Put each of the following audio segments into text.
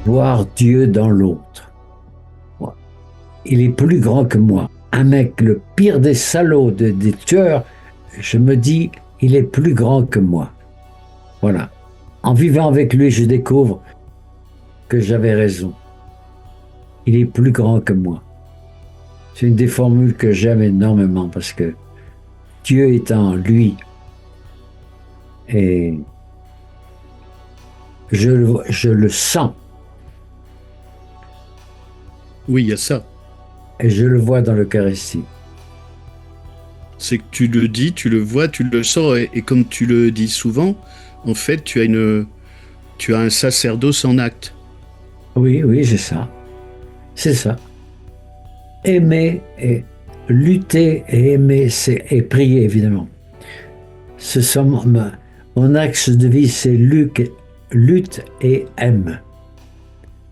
voir Dieu dans l'autre. Il est plus grand que moi. Un mec, le pire des salauds, des tueurs, je me dis, il est plus grand que moi. Voilà. En vivant avec lui, je découvre que j'avais raison. Il est plus grand que moi. C'est une des formules que j'aime énormément parce que Dieu est en lui. Et je le sens Oui, il y a ça. et je le vois dans l'Eucharistie. C'est que tu le dis, tu le vois, tu le sens, et comme tu le dis souvent, en fait, tu as un sacerdoce en acte. Oui, oui, c'est ça. C'est ça. Aimer et lutter et aimer, c'est et prier évidemment. Ce sont mon axe de vie, c'est lutte et aime.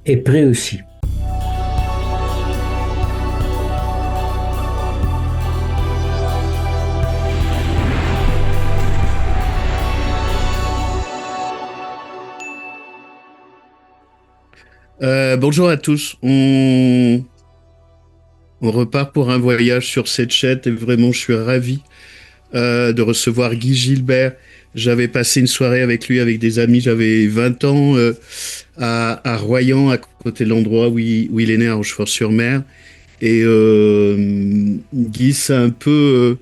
Et prie aussi. Bonjour à tous. On repart pour un voyage sur cette chaîne et vraiment, je suis ravi de recevoir Guy Gilbert. J'avais passé une soirée avec lui, avec des amis. J'avais 20 ans à Royan, à côté de l'endroit où il est né, à Rochefort-sur-Mer. Et Guy, c'est un peu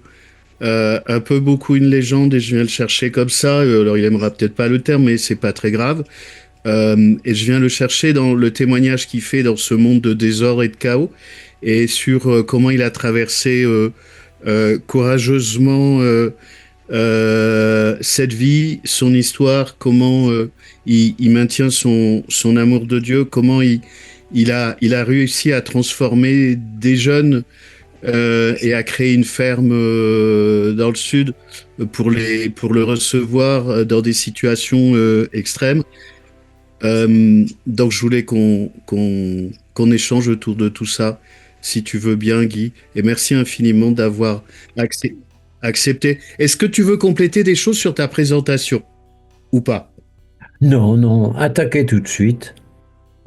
beaucoup une légende et je viens le chercher comme ça. Alors, il aimera peut-être pas le terme, mais c'est pas très grave. Et je viens le chercher dans le témoignage qu'il fait dans ce monde de désordre et de chaos et sur comment il a traversé courageusement cette vie, son histoire, comment il maintient son amour de Dieu, comment il a réussi à transformer des jeunes et à créer une ferme dans le sud pour le recevoir dans des situations extrêmes. Donc je voulais qu'on échange autour de tout ça, si tu veux bien, Guy. Et merci infiniment d'avoir accé- accepté. Est-ce que tu veux compléter des choses sur ta présentation ou pas? Non, non, attaquez tout de suite.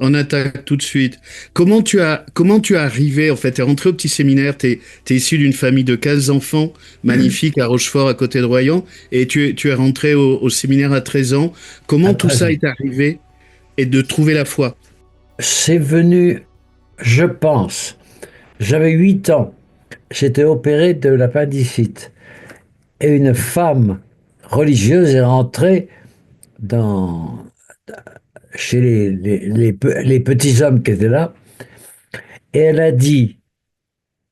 On attaque tout de suite. Comment tu as arrivé, en fait, t'es rentré au petit séminaire, t'es issu d'une famille de 15 enfants, magnifique, à Rochefort, à côté de Royan, et tu es rentré au séminaire à 13 ans. À Comment tout 13 ça ans. est arrivé et de trouver la foi? C'est venu, je pense, j'avais 8 ans. J'étais opéré de l'appendicite. Et une femme religieuse est rentrée dans, chez les petits hommes qui étaient là. Et elle a dit,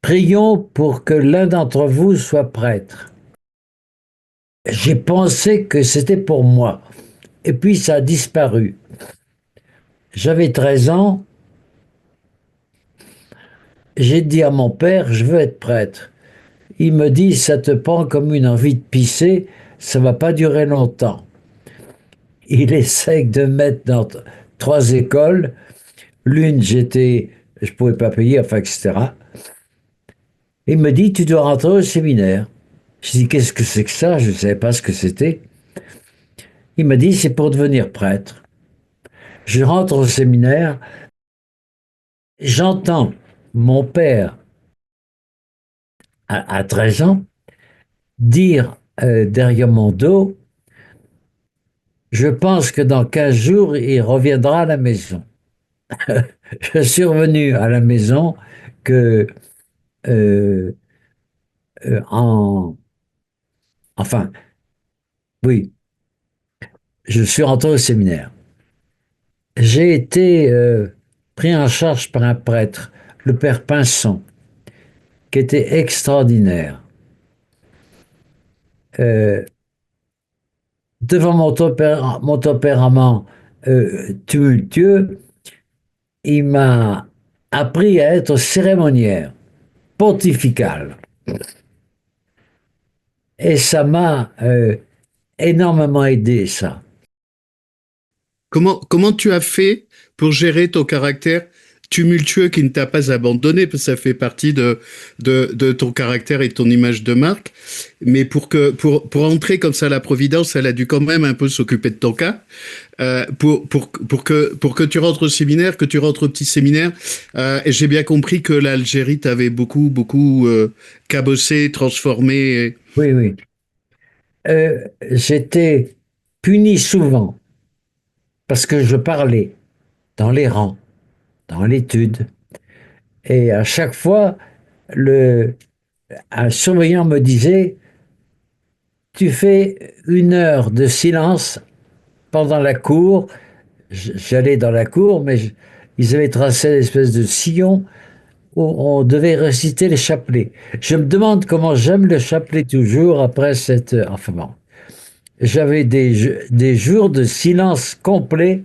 prions pour que l'un d'entre vous soit prêtre. J'ai pensé que c'était pour moi. Et puis ça a disparu. J'avais 13 ans. J'ai dit à mon père, je veux être prêtre. Il me dit, ça te prend comme une envie de pisser, ça va pas durer longtemps. Il essaye de me mettre dans 3 écoles. L'une, je pouvais pas payer, enfin, etc. Il me dit, tu dois rentrer au séminaire. Je dis, qu'est-ce que c'est que ça? Je ne savais pas ce que c'était. Il me dit, c'est pour devenir prêtre. Je rentre au séminaire, j'entends mon père, à 13 ans, dire derrière mon dos, je pense que dans 15 jours, il reviendra à la maison. Je suis revenu à la maison que euh, en... Enfin, oui, je suis rentré au séminaire. J'ai été pris en charge par un prêtre, le père Pinson, qui était extraordinaire. Euh, Devant mon tempérament tumultueux, il m'a appris à être cérémoniaire, pontifical. Et ça m'a énormément aidé, ça. Comment tu as fait pour gérer ton caractère tumultueux qui ne t'a pas abandonné, parce que ça fait partie de ton caractère et de ton image de marque. Mais pour entrer comme ça à la Providence, elle a dû quand même un peu s'occuper de ton cas. Pour que tu rentres au séminaire, que tu rentres au petit séminaire, et j'ai bien compris que l'Algérie t'avait beaucoup cabossé, transformé. Oui, oui. J'étais puni souvent parce que je parlais dans les rangs, dans l'étude. Et à chaque fois, le, un surveillant me disait, tu fais 1 heure de silence pendant la cour. J'allais dans la cour, mais ils avaient tracé l'espèce de sillon où on devait réciter les chapelets. Je me demande comment j'aime le chapelet toujours après cette... Enfin bon, j'avais des jours de silence complet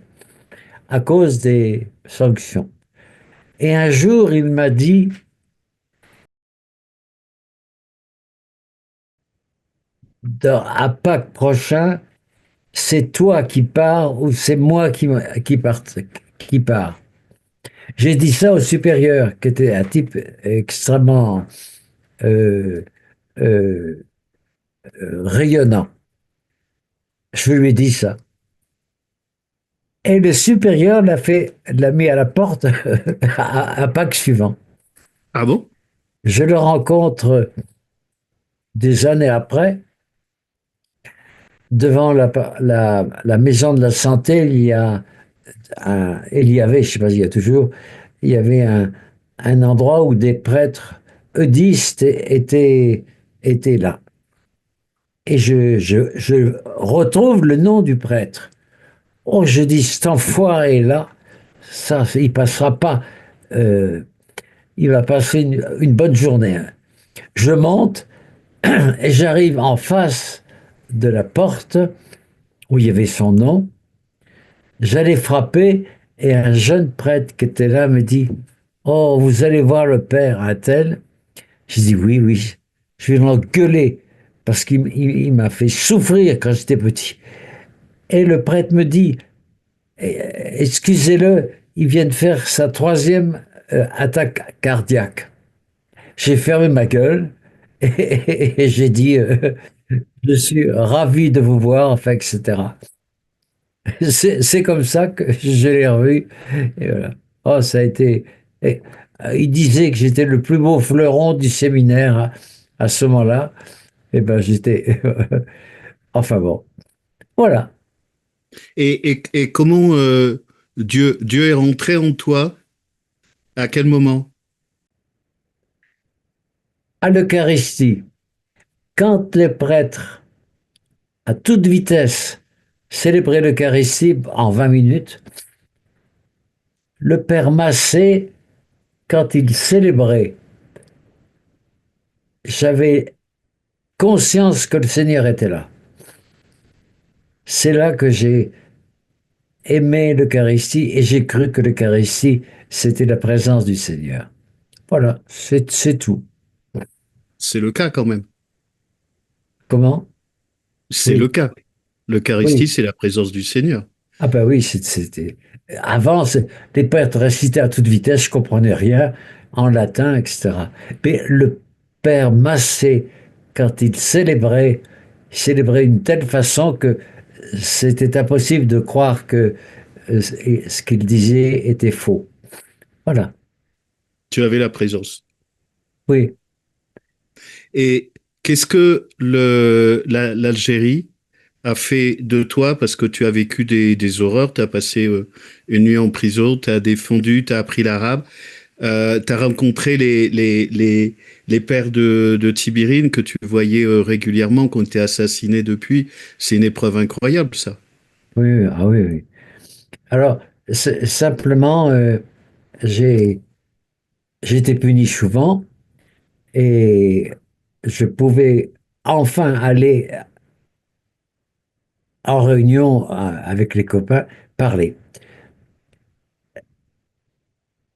à cause des sanctions. Et un jour, il m'a dit, à Pâques prochain, c'est toi qui pars ou c'est moi qui pars. J'ai dit ça au supérieur, qui était un type extrêmement euh, euh, rayonnant. Je lui ai dit ça. Et le supérieur l'a mis à la porte à Pâques suivant. Ah bon? Je le rencontre des années après, devant la maison de la santé, il y avait, je ne sais pas s'il y a toujours, il y avait un endroit où des prêtres eudistes étaient là. Et je retrouve le nom du prêtre. Oh, je dis, cet enfoiré là, ça, il passera pas, euh, il va passer une bonne journée, hein. Je monte et j'arrive en face de la porte où il y avait son nom. J'allais frapper et un jeune prêtre qui était là me dit, oh, vous allez voir le père un tel. J'ai dit oui, oui. Je vais l'engueuler parce qu'il m'a fait souffrir quand j'étais petit. Et le prêtre me dit, excusez-le, il vient de faire sa troisième attaque cardiaque. J'ai fermé ma gueule et j'ai dit, je suis ravi de vous voir, enfin, etc. C'est comme ça que je l'ai revu. Et voilà. Oh, ça a été. et, il disait que j'étais le plus beau fleuron du séminaire à ce moment-là. Et ben, j'étais. Enfin bon. Voilà. Et comment Dieu est rentré en toi? À quel moment? À l'Eucharistie, quand les prêtres, à toute vitesse, célébraient l'Eucharistie en 20 minutes, le Père Massé, quand il célébrait, j'avais conscience que le Seigneur était là. C'est là que j'ai aimé l'Eucharistie et j'ai cru que l'Eucharistie, c'était la présence du Seigneur. Voilà, c'est tout. C'est le cas quand même. Comment? C'est le Oui, cas. L'Eucharistie, oui. c'est la présence du Seigneur. Ah ben oui, c'était... Avant, les prêtres récitaient à toute vitesse, je comprenais rien en latin, etc. Mais le Père Massé, quand il célébrait d'une telle façon que c'était impossible de croire que ce qu'il disait était faux. Voilà, Tu avais la présence. oui. Et qu'est-ce que l'Algérie a fait de toi parce que tu as vécu des horreurs, tu as passé une nuit en prison, tu as défendu, tu as appris l'arabe, tu as rencontré les pères de Tibérine que tu voyais régulièrement, qui ont été assassinés depuis. C'est une épreuve incroyable, ça. Oui, oui, ah oui, oui. Alors, simplement, j'ai j'ai été puni souvent et je pouvais enfin aller en réunion avec les copains parler.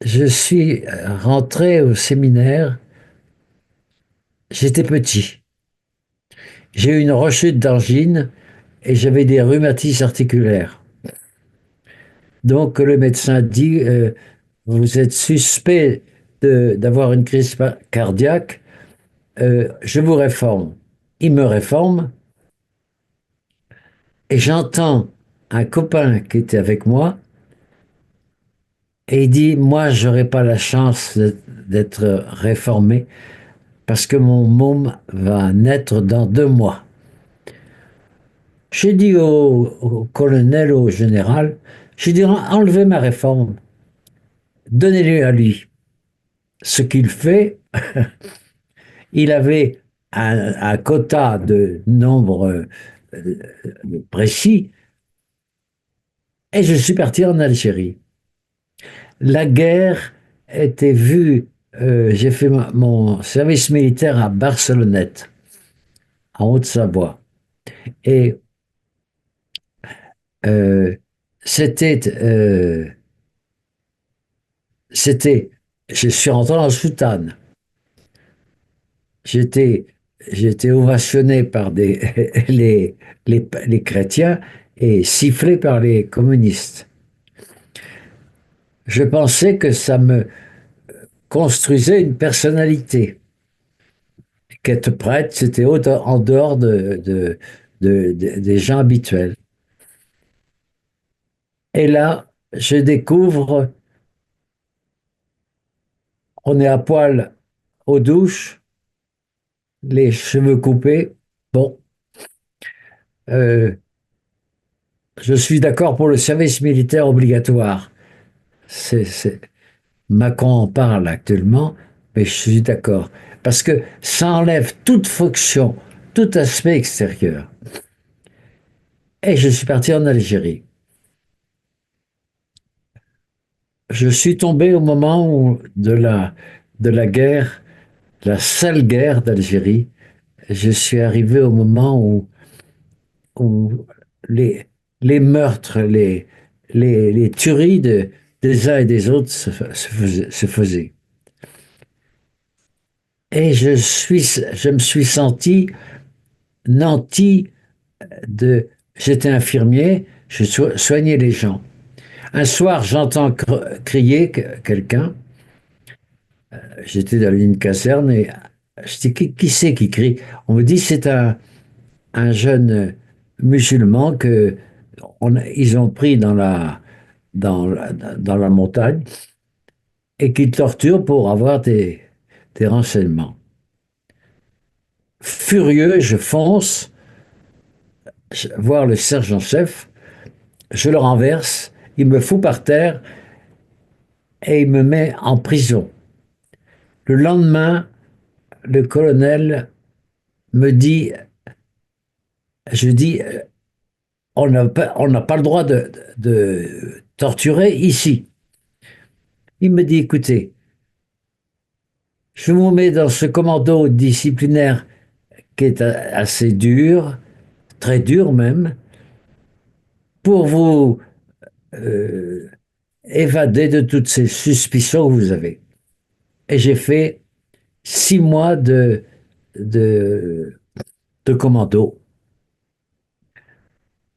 Je suis rentré au séminaire, j'étais petit. J'ai eu une rechute d'angine et j'avais des rhumatismes articulaires. Donc le médecin dit, vous êtes suspect d'avoir une crise cardiaque, je vous réforme. Il me réforme et j'entends un copain qui était avec moi et il dit, moi, j'aurais pas la chance d'être réformé parce que mon môme va naître dans 2 mois. J'ai dit au colonel, au général, j'ai dit, enlevez ma réforme, donnez-le à lui. Ce qu'il fait, il avait un quota de nombre précis et je suis parti en Algérie. La guerre était vue, j'ai fait mon service militaire à Barcelonnette, en Haute-Savoie. Et euh, c'était, euh, c'était, je suis rentré en soutane. J'étais, j'étais ovationné par les chrétiens et sifflé par les communistes. Je pensais que ça me construisait une personnalité. Qu'être prêtre, c'était en dehors des gens habituels. Et là, je découvre, on est à poil aux douches, les cheveux coupés. Bon, euh, je suis d'accord pour le service militaire obligatoire. C'est, Macron en parle actuellement, mais je suis d'accord. Parce que ça enlève toute fonction, tout aspect extérieur. Et je suis parti en Algérie. Je suis tombé au moment de la guerre, la sale guerre d'Algérie. Je suis arrivé au moment où les, les meurtres, les tueries des uns et des autres se faisaient. Et je me suis senti nanti de. J'étais infirmier, je soignais les gens. Un soir, j'entends crier quelqu'un. J'étais dans une caserne et je dis qui c'est qui crie? On me dit c'est un jeune musulman que ils ont pris dans la montagne et qu'ils torturent pour avoir des renseignements. Furieux, je fonce voir le sergent-chef, je le renverse, il me fout par terre et il me met en prison. Le lendemain, le colonel me dit, je dis, on n'a pas le droit de torturer ici. Il me dit, écoutez, je vous mets dans ce commando disciplinaire qui est assez dur, très dur même, pour vous euh, évader de toutes ces suspicions que vous avez. Et j'ai fait 6 mois de, de commando.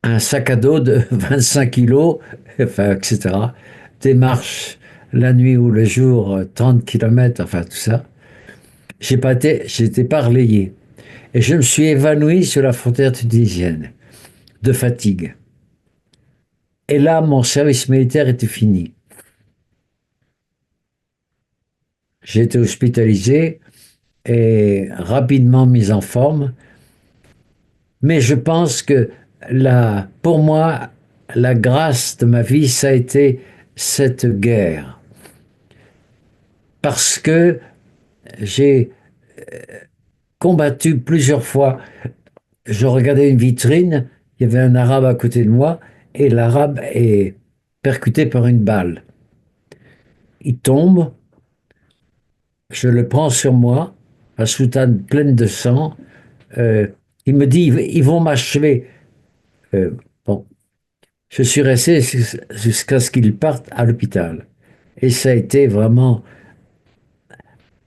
Un sac à dos de 25 kilos, enfin, etc. Des marches la nuit ou le jour, 30 kilomètres, enfin tout ça. J'étais pas relayé. Et je me suis évanoui sur la frontière tunisienne, de fatigue. Et là, mon service militaire était fini. J'ai été hospitalisé et rapidement mis en forme. Mais je pense que pour moi, la grâce de ma vie, ça a été cette guerre. Parce que j'ai combattu plusieurs fois. Je regardais une vitrine, il y avait un arabe à côté de moi, et l'arabe est percuté par une balle. Il tombe, je le prends sur moi, la soutane pleine de sang. Euh, il me dit, ils vont m'achever. Euh, bon, je suis resté jusqu'à ce qu'il parte à l'hôpital. Et ça a été vraiment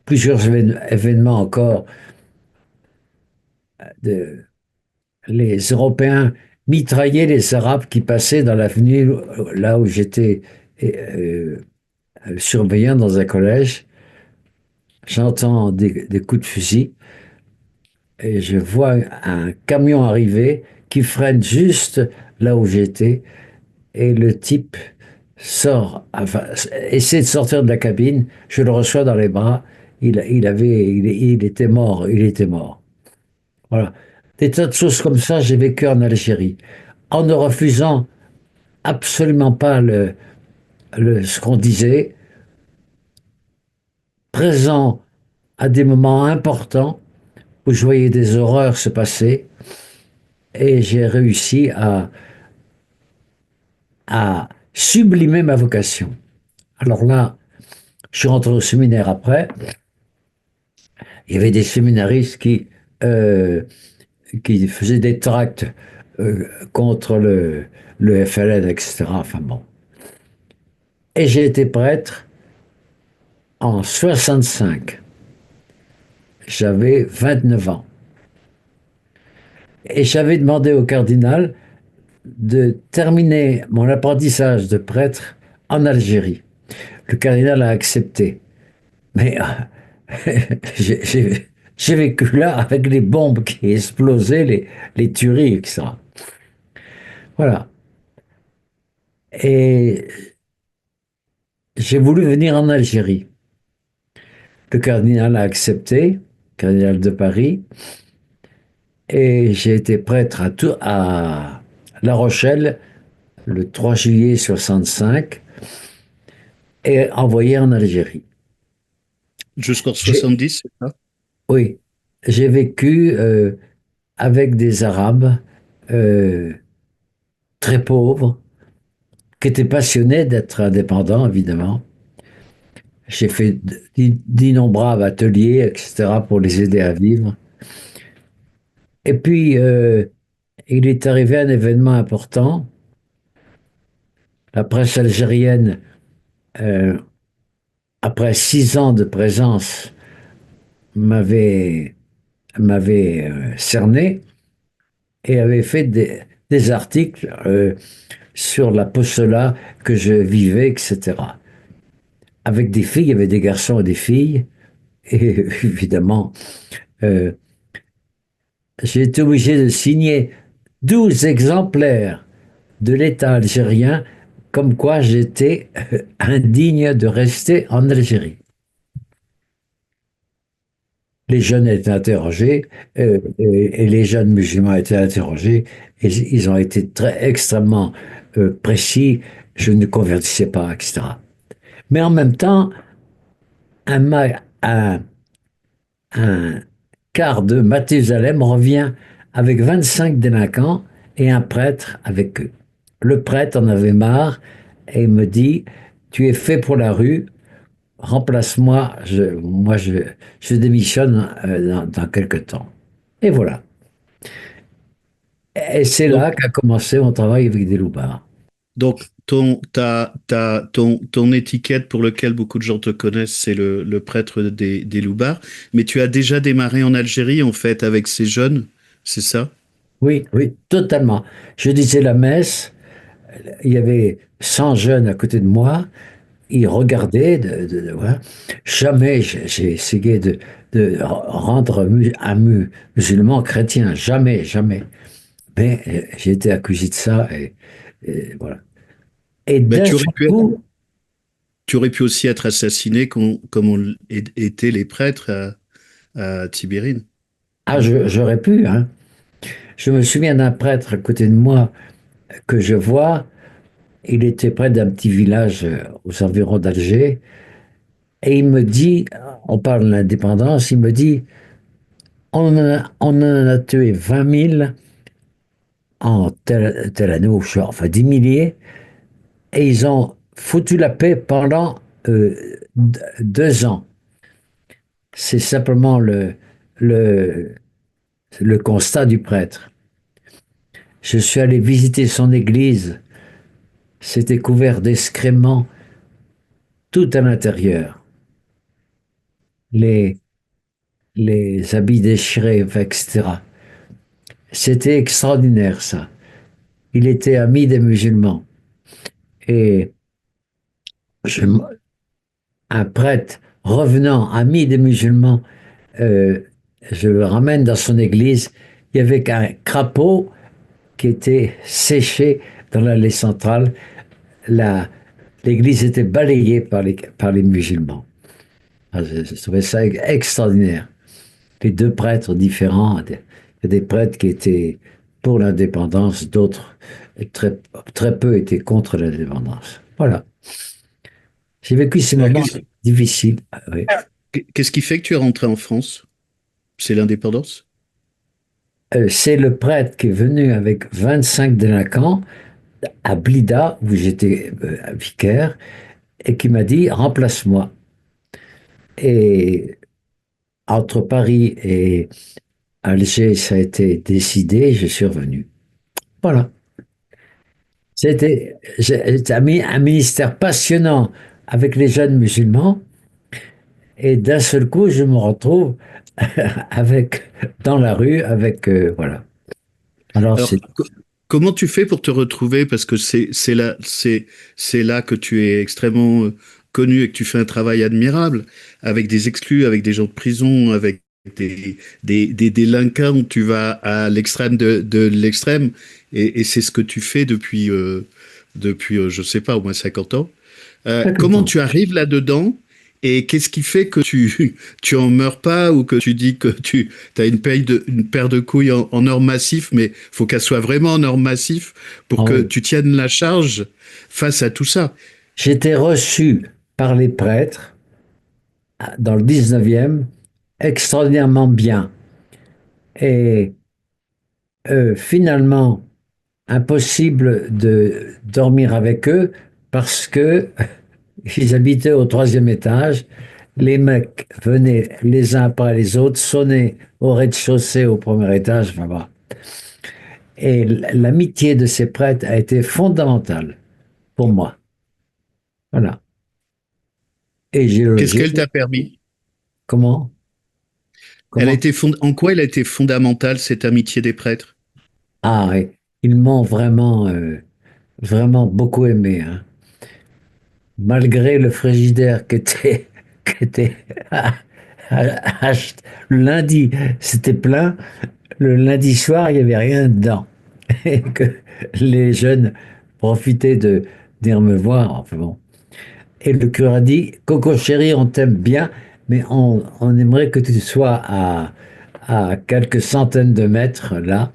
plusieurs événements encore. Les Européens mitraillaient les Arabes qui passaient dans l'avenue là où j'étais surveillant dans un collège. J'entends des coups de fusil et je vois un camion arriver qui freine juste là où j'étais et le type sort, enfin, essaie de sortir de la cabine, je le reçois dans les bras, il était mort, il était mort. Voilà. Des tas de choses comme ça, j'ai vécu en Algérie, en ne refusant absolument pas ce qu'on disait, présent à des moments importants où je voyais des horreurs se passer, et j'ai réussi à sublimer ma vocation. Alors là, je suis rentré au séminaire après, il y avait des séminaristes euh, qui faisaient des tracts contre le FLN, etc. Enfin bon. Et j'ai été prêtre en 65. J'avais 29 ans. Et j'avais demandé au cardinal de terminer mon apprentissage de prêtre en Algérie. Le cardinal a accepté. Mais j'ai j'ai vécu là avec les bombes qui explosaient, les tueries, etc. Voilà. Et j'ai voulu venir en Algérie. Le cardinal a accepté, cardinal de Paris, et j'ai été prêtre à La Rochelle le 3 juillet 65 et envoyé en Algérie. Jusqu'en J'ai- 70, c'est ça? oui, j'ai vécu avec des Arabes euh, très pauvres qui étaient passionnés d'être indépendants, évidemment. J'ai fait d'innombrables ateliers, etc., pour les aider à vivre. Et puis, il est arrivé un événement important. La presse algérienne, euh, après 6 ans de présence, m'avait cerné et avait fait des articles sur l'apostolat que je vivais, etc. Avec des filles, il y avait des garçons et des filles. Et évidemment, euh, j'ai été obligé de signer 12 exemplaires de l'État algérien comme quoi j'étais indigne de rester en Algérie. Les jeunes étaient interrogés et les jeunes musulmans étaient interrogés et ils ont été extrêmement précis. Je ne convertissais pas, etc. Mais en même temps, un, un quart de Mathusalem revient avec 25 délinquants et un prêtre avec eux. Le prêtre en avait marre et me dit, tu es fait pour la rue, remplace-moi, je démissionne dans quelques temps. Et voilà. Et c'est Donc, là qu'a commencé mon travail avec des loupards. donc ton étiquette pour lequel beaucoup de gens te connaissent, c'est le prêtre des Loubards. Mais tu as déjà démarré en Algérie, en fait, avec ces jeunes, c'est ça? Oui, oui, totalement. Je disais la messe, il y avait 100 jeunes à côté de moi, ils regardaient, voilà. Jamais j'ai essayé de rendre un musulman chrétien, jamais, jamais. Mais j'ai été accusé de ça et voilà. Et Ben, d'un seul coup, tu aurais pu aussi être assassiné comme on était les prêtres à Tibérine. ah, j'aurais pu, hein. Je me souviens d'un prêtre à côté de moi que je vois, il était près d'un petit village aux environs d'Alger, et il me dit, on parle de l'indépendance, il me dit, on en a tué 20 000 en telle année, enfin 10 milliers, et ils ont foutu la paix pendant 2 ans. C'est simplement le, le constat du prêtre. Je suis allé visiter son église, c'était couvert d'excréments tout à l'intérieur. Les, les habits déchirés, enfin, etc. C'était extraordinaire, ça. Il était ami des musulmans. Et je, un prêtre revenant, ami des musulmans, euh, je le ramène dans son église. Il y avait un crapaud qui était séché dans l'allée centrale. La- L'église était balayée par les musulmans. Ah, je trouvais ça extraordinaire. Les deux prêtres différents. Il y a des prêtres qui étaient pour l'indépendance, d'autres, très, très peu, étaient contre l'indépendance. Voilà. J'ai vécu ces moments Qu'est-ce difficiles. Ah, oui. qu'est-ce qui fait que tu es rentré en France? C'est l'indépendance? C'est le prêtre qui est venu avec 25 délinquants à Blida, où j'étais vicaire, et qui m'a dit remplace-moi. Et entre Paris et Alger, ça a été décidé, je suis revenu. Voilà. C'était un ministère passionnant avec les jeunes musulmans, et d'un seul coup, je me retrouve avec, dans la rue avec, voilà. Alors, Alors, comment tu fais pour te retrouver? Parce que c'est là que tu es extrêmement connu et que tu fais un travail admirable avec des exclus, avec des gens de prison, avec des délinquants. Tu vas à l'extrême de l'extrême et c'est ce que tu fais depuis je sais pas, au moins 50 ans. quelque Comment temps. tu arrives là-dedans et qu'est-ce qui fait que tu en meurs pas ou que tu dis que tu as une paire de couilles en or massif, mais faut qu'elle soit vraiment en or massif pour Ah que oui. tu tiennes la charge face à tout ça. J'étais reçu par les prêtres dans le 19e extraordinairement bien. Et finalement, impossible de dormir avec eux parce que ils habitaient au troisième étage. Les mecs venaient les uns après les autres, sonner au rez-de-chaussée au premier étage. Enfin, voilà. Et l'amitié de ces prêtres a été fondamentale pour moi. Voilà. Et j'ai Qu'est-ce logé. qu'elle t'a permis? Comment? Elle a Comment? été en quoi elle a été fondamentale, cette amitié des prêtres? Ah, oui. Ils m'ont vraiment, vraiment beaucoup aimé, hein. Malgré le frigidaire qui était le lundi, c'était plein. Le lundi soir, il n'y avait rien dedans. Et que les jeunes profitaient de venir me voir. Enfin bon. Et le curé a dit, Coco chéri, on t'aime bien, mais on aimerait que tu sois à quelques centaines de mètres là,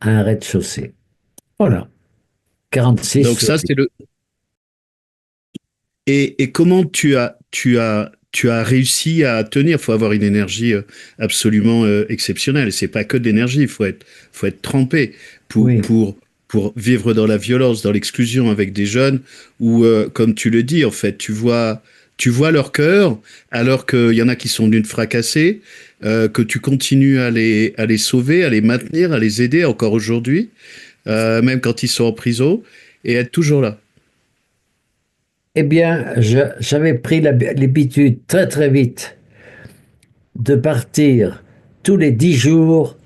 à un rez-de-chaussée. Voilà. 46. Donc ça, c'est le. Et comment tu as réussi à tenir? Il faut avoir une énergie absolument exceptionnelle. Et c'est pas que de l'énergie, faut être trempé pour, Oui. pour, pour vivre dans la violence, dans l'exclusion avec des jeunes où, comme tu le dis, en fait, tu vois leur cœur, alors qu'il y en a qui sont d'une fracassée, que tu continues à les sauver, à les maintenir, à les aider encore aujourd'hui, même quand ils sont en prison, et être toujours là. Eh bien, j'avais pris l'habitude très très vite de partir tous les 10 jours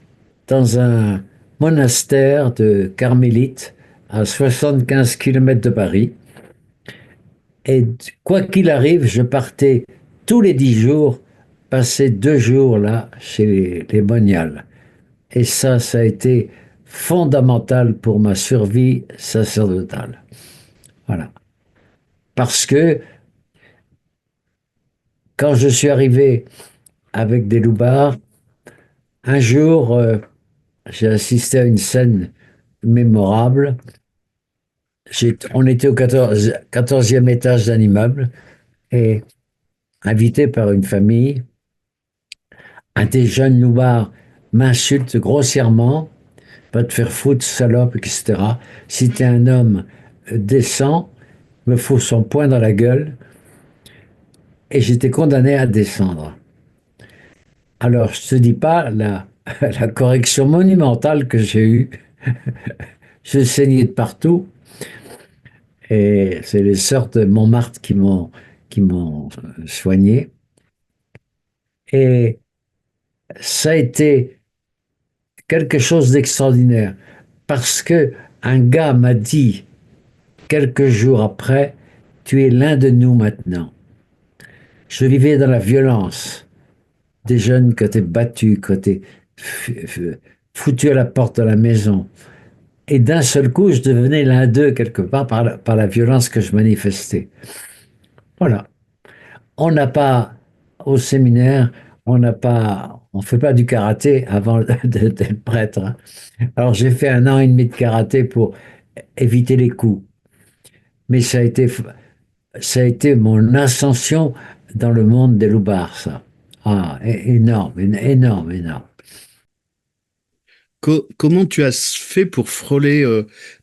dans un monastère de carmélites à 75 kilomètres de Paris. Et quoi qu'il arrive, je partais tous les 10 jours, passer 2 jours là chez les moniales. Et ça a été fondamental pour ma survie sacerdotale. Voilà. Parce que quand je suis arrivé avec des loupards, un jour, j'ai assisté à une scène mémorable. On était au 14e étage d'un immeuble et invité par une famille. Un des jeunes loupards m'insulte grossièrement, va te faire foutre, salope, etc. Si t'es un homme décent, me fout son poing dans la gueule et j'étais condamné à descendre. Alors, je te dis pas la correction monumentale que j'ai eue. Je saignais de partout et c'est les sœurs de Montmartre qui m'ont soigné. Et ça a été quelque chose d'extraordinaire parce que un gars m'a dit quelques jours après, tu es l'un de nous maintenant. Je vivais dans la violence des jeunes qui étaient battus, qui étaient foutus à la porte de la maison. Et d'un seul coup, je devenais l'un d'eux quelque part par la violence que je manifestais. Voilà. On n'a pas, au séminaire, on n'a pas, on fait pas du karaté avant d'être prêtre, hein. Alors j'ai fait 1 an et demi de karaté pour éviter les coups. Mais ça a été mon ascension dans le monde des loupards, ça. Ah, énorme, énorme, énorme. Comment tu as fait pour frôler,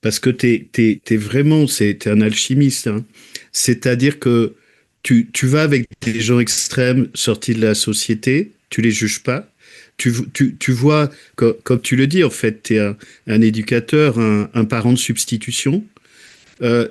parce que t'es vraiment, t'es un alchimiste, hein. C'est-à-dire que tu vas avec des gens extrêmes sortis de la société, tu les juges pas, tu vois, comme tu le dis, en fait, tu es un éducateur, un parent de substitution.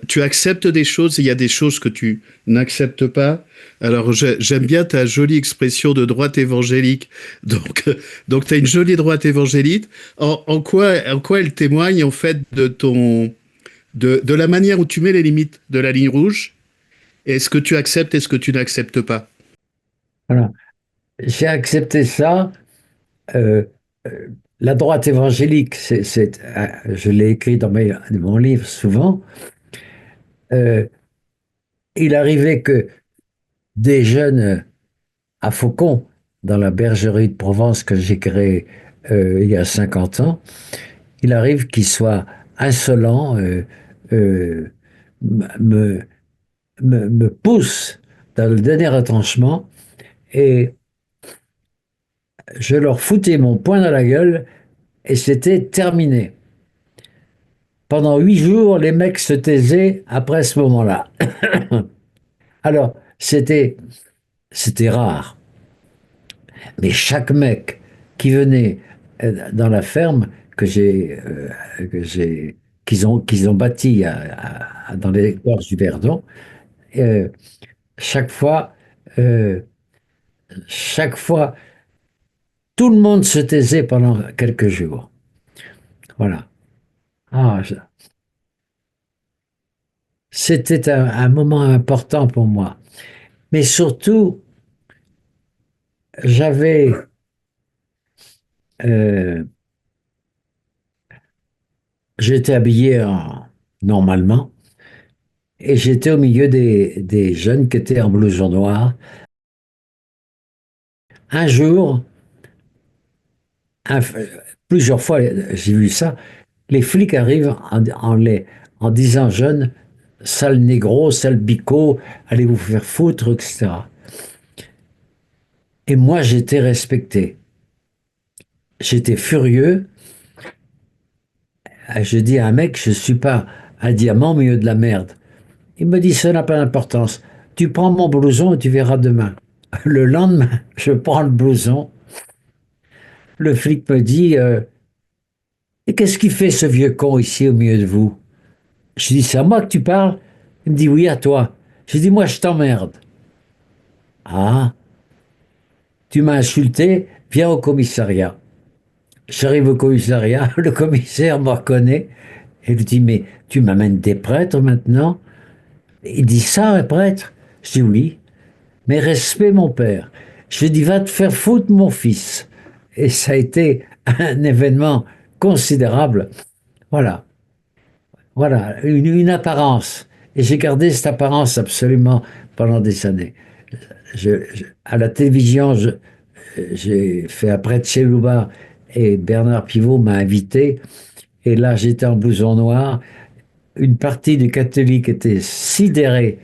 Tu acceptes des choses et il y a des choses que tu n'acceptes pas. Alors j'aime bien ta jolie expression de droite évangélique. Donc, donc tu as une jolie droite évangélique. En quoi elle témoigne en fait de la manière où tu mets les limites de la ligne rouge? Est-ce que tu acceptes, est-ce que tu n'acceptes pas? Voilà. J'ai accepté ça. euh, euh, la droite évangélique, je l'ai écrit dans mon livre souvent. Euh, il arrivait que des jeunes à Faucon, dans la bergerie de Provence que j'ai créée il y a 50 ans, il arrive qu'ils soient insolents, euh, me, me poussent dans le dernier retranchement et je leur foutais mon poing dans la gueule et c'était terminé. Pendant 8 jours, les mecs se taisaient après ce moment-là. Alors, c'était rare. Mais chaque mec qui venait dans la ferme qu'ils ont bâti dans les gorges du Verdon, euh, chaque fois, euh, chaque fois, tout le monde se taisait pendant quelques jours. Voilà. Ah, c'était un moment important pour moi. Mais surtout, j'avais, euh, j'étais habillé normalement et j'étais au milieu des jeunes qui étaient en blouson noir. Un jour, un- plusieurs fois, j'ai vu ça, les flics arrivent en disant jeunes, sale négro, sale bico, allez vous faire foutre, etc. Et moi, j'étais respecté. J'étais furieux. Je dis à un mec, je ne suis pas un diamant au milieu de la merde. Il me dit, ça n'a pas d'importance. Tu prends mon blouson et tu verras demain. Le lendemain, je prends le blouson. Le flic me dit, et qu'est-ce qu'il fait ce vieux con ici au milieu de vous? Je dis, c'est à moi que tu parles? Il me dit, oui, à toi. Je dis, moi, je t'emmerde. Ah, tu m'as insulté, viens au commissariat. J'arrive au commissariat, le commissaire me reconnaît et lui dit, mais tu m'amènes des prêtres maintenant? Il dit, ça, un prêtre? Je dis, oui, mais respect mon père. Je lui dis, va te faire foutre mon fils. Et ça a été un événement considérable. Voilà, voilà, une apparence. Et j'ai gardé cette apparence absolument pendant des années. À la télévision, j'ai fait après de chez Louba et Bernard Pivot m'a invité. Et là, j'étais en blouson noir. Une partie des catholiques était sidérée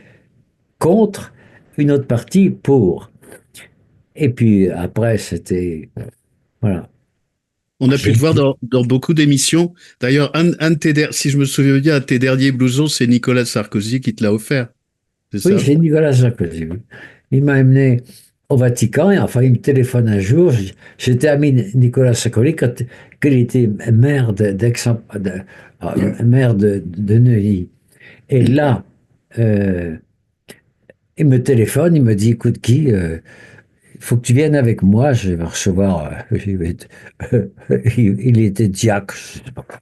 contre, une autre partie pour. Et puis après, c'était. Voilà. On a pu te J'ai- voir dans beaucoup d'émissions. D'ailleurs, si je me souviens bien, un de tes derniers blousons, c'est Nicolas Sarkozy qui te l'a offert. C'est Oui, ça? c'est Nicolas Sarkozy. Oui. Il m'a amené au Vatican et enfin, il me téléphone un jour. J'étais ami de Nicolas Sarkozy quand il était maire maire de Neuilly. Et là, euh, il me téléphone, il me dit, écoute, Guy, il faut que tu viennes avec moi, je vais recevoir. Il était diacre. Je sais pas quoi.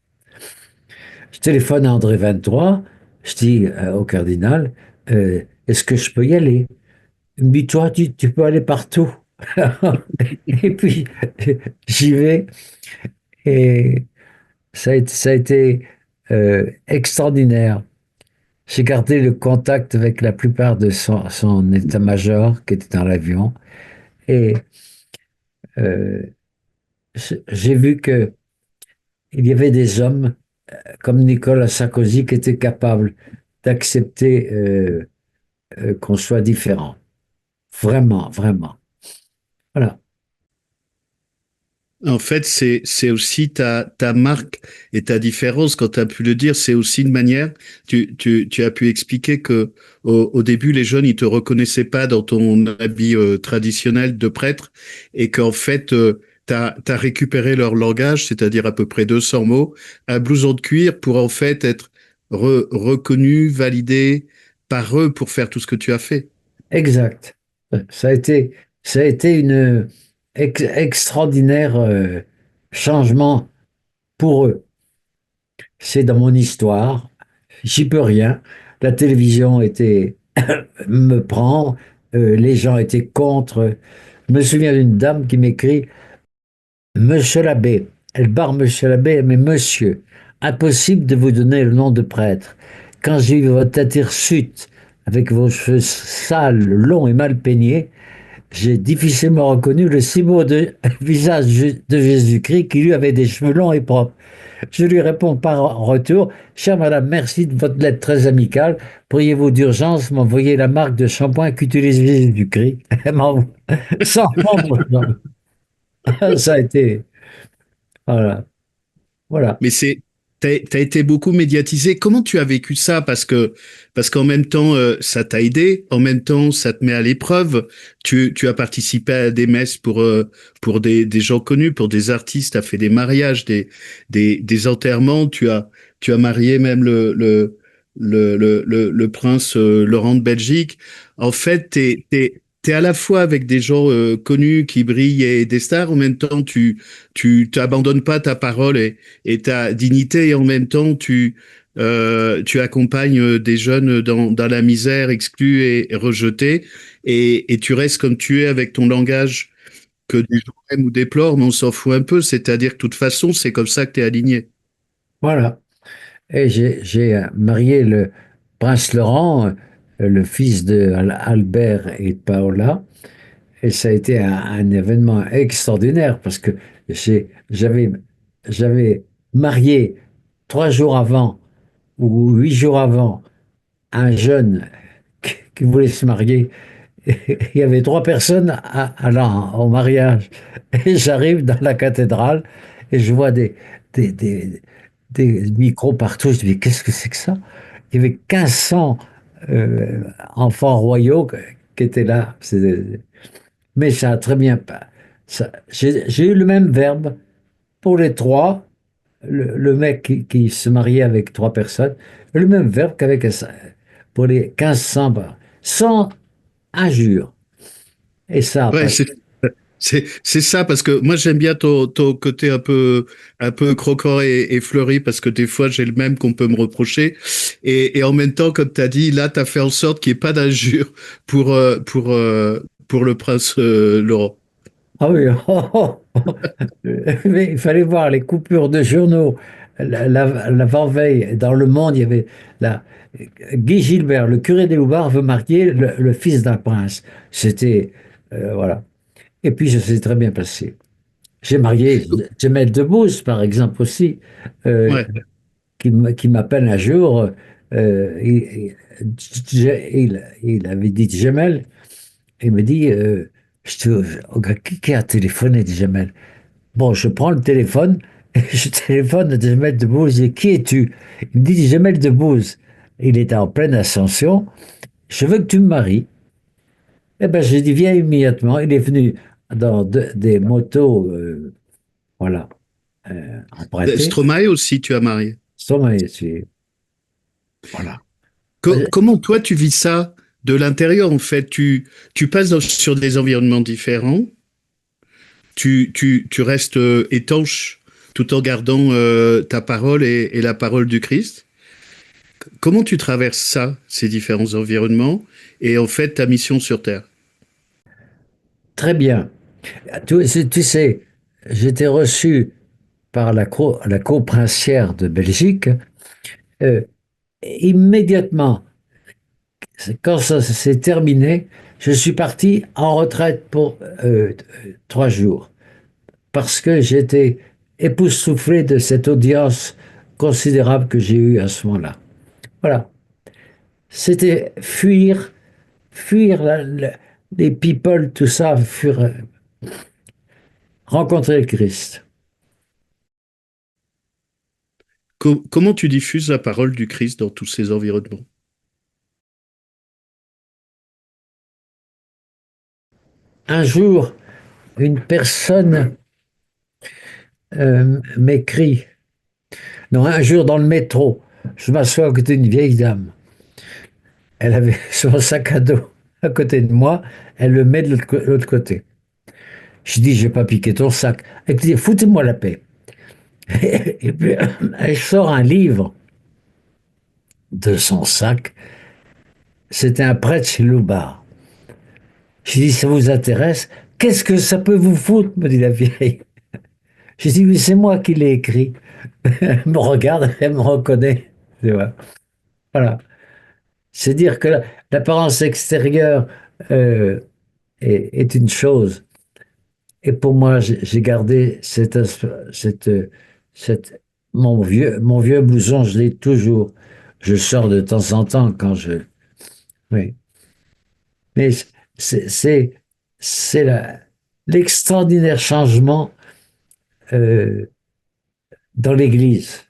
Je téléphone à André 23, je dis au cardinal, est-ce que je peux y aller? Il me dit, toi, tu peux aller partout. Et puis, j'y vais. Et ça a été extraordinaire. J'ai gardé le contact avec la plupart de son état-major qui était dans l'avion et euh, j'ai vu que il y avait des hommes comme Nicolas Sarkozy qui étaient capables d'accepter qu'on soit différent. Vraiment, vraiment. Voilà. En fait, c'est aussi ta marque et ta différence, quand tu as pu le dire, c'est aussi une manière, tu as pu expliquer que au début, les jeunes, ils te reconnaissaient pas dans ton habit traditionnel de prêtre et qu'en fait, t'as récupéré leur langage, c'est-à-dire à peu près 200 mots, un blouson de cuir pour en fait être reconnu, validé par eux pour faire tout ce que tu as fait. Exact. Ça a été, ça a été une extraordinaire changement pour eux. C'est dans mon histoire. J'y peux rien. La télévision était me prend, les gens étaient contre. Je me souviens d'une dame qui m'écrit Monsieur l'abbé. Elle barre Monsieur l'abbé, mais monsieur, impossible de vous donner le nom de prêtre. Quand j'ai vu votre tête hirsute, avec vos cheveux sales, longs et mal peignés, j'ai difficilement reconnu le si beau visage de Jésus-Christ qui lui avait des cheveux longs et propres. Je lui réponds par retour, chère madame, merci de votre lettre très amicale. Pourriez-vous d'urgence m'envoyer la marque de shampoing qu'utilise Jésus-Christ? Sans nombre. Ça a été. Voilà. Voilà. Mais t'as été beaucoup médiatisé. Comment tu as vécu ça? Parce qu'en même temps, ça t'a aidé, en même temps, ça te met à l'épreuve. Tu as participé à des messes pour des gens connus, pour des artistes, t'as fait des mariages, des enterrements, tu as marié même le prince Laurent de Belgique. En fait, t'es à la fois avec des gens connus qui brillent et des stars, en même temps, tu t'abandonnes pas ta parole et ta dignité et en même temps tu accompagnes des jeunes dans la misère, exclus et rejetés et tu restes comme tu es avec ton langage que des gens aiment ou déplorent, mais on s'en fout un peu, c'est-à-dire que de toute façon, c'est comme ça que tu es aligné. Voilà. Et j'ai marié le prince Laurent, le fils de Albert et de Paola. Et ça a été un événement extraordinaire parce que j'avais, j'avais marié 3 jours avant ou 8 jours avant un jeune qui voulait se marier. Il y avait 3 personnes allant au mariage. Et j'arrive dans la cathédrale et je vois des, des, des micros partout. Je dis, mais qu'est-ce que c'est que ça? Il y avait 1500 enfants royaux qui étaient là. Mais ça a très bien. J'ai eu le même verbe pour les trois. Le mec qui se mariait avec 3 personnes, le même verbe qu'avec pour les 1500, sans injure. Et ça a Ouais, passé. c'est ça, parce que moi j'aime bien ton côté un peu croquant et fleuri, parce que des fois j'ai le même qu'on peut me reprocher. Et en même temps, comme tu as dit, là tu as fait en sorte qu'il n'y ait pas d'injure pour le prince Laurent. Ah oui, mais il fallait voir les coupures de journaux. L'avant-veille, dans Le Monde, il y avait la, Guy Gilbert, le curé des Loubards, veut marier le fils d'un prince. C'était. Voilà. Et puis, ça s'est très bien passé. J'ai marié Jamel Debbouze, par exemple, aussi, euh, Ouais. qui m'appelle un jour. Il avait dit Jamel, il me dit qui a téléphoné, dit Jamel. Bon, je prends le téléphone et je téléphone à Jamel Debbouze. Et qui es-tu? Il me dit Jamel Debbouze. Il était en pleine ascension. Je veux que tu me maries. Eh ben, j'ai dit viens immédiatement. Il est venu dans des motos, voilà, empruntées. Stromae aussi, tu as marié. Sommeil, voilà. Comment toi tu vis ça de l'intérieur en fait? Tu passes sur des environnements différents, tu restes étanche tout en gardant ta parole et la parole du Christ. Comment tu traverses ça, ces différents environnements et en fait ta mission sur Terre? Très bien. Tu sais, j'étais reçu par la cour princière de Belgique euh, immédiatement, quand ça s'est terminé, je suis parti en retraite pour 3 jours parce que j'étais époustouflé de cette audience considérable que j'ai eue à ce moment-là. Voilà. C'était fuir les people, tout ça, rencontrer le Christ. Comment tu diffuses la parole du Christ dans tous ces environnements? Un jour, une personne m'écrit, non, un jour dans le métro, je m'assois à côté d'une vieille dame. Elle avait son sac à dos à côté de moi, elle le met de l'autre côté. Je dis, je vais pas piquer ton sac. Elle dit, foutez-moi la paix. Et puis, elle sort un livre de son sac. C'était un prêtre chez Loubard. Je dis, ça vous intéresse? Qu'est-ce que ça peut vous foutre? Me dit la vieille. Je dis, oui, c'est moi qui l'ai écrit. Elle me regarde, elle me reconnaît. Tu vois. Voilà. C'est dire que l'apparence extérieure euh, est une chose. Et pour moi, j'ai gardé cette, cette, mon vieux blouson, je l'ai toujours. Je sors de temps en temps quand je. Oui. Mais c'est c'est- c'est l'extraordinaire changement euh, dans l'Église.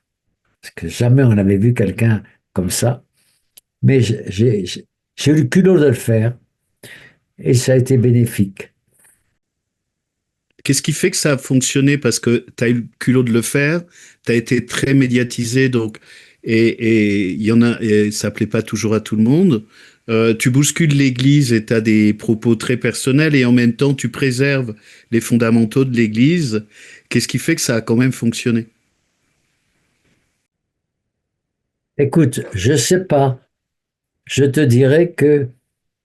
Parce que jamais on n'avait vu quelqu'un comme ça. Mais j'ai eu le culot de le faire et ça a été bénéfique. Qu'est-ce qui fait que ça a fonctionné? Parce que tu as eu le culot de le faire, tu as été très médiatisé, donc, et il y en a, et ça plaît pas toujours à tout le monde. Tu bouscules l'Église et tu as des propos très personnels, et en même temps, tu préserves les fondamentaux de l'Église. Qu'est-ce qui fait que ça a quand même fonctionné? Écoute, je sais pas. Je te dirais que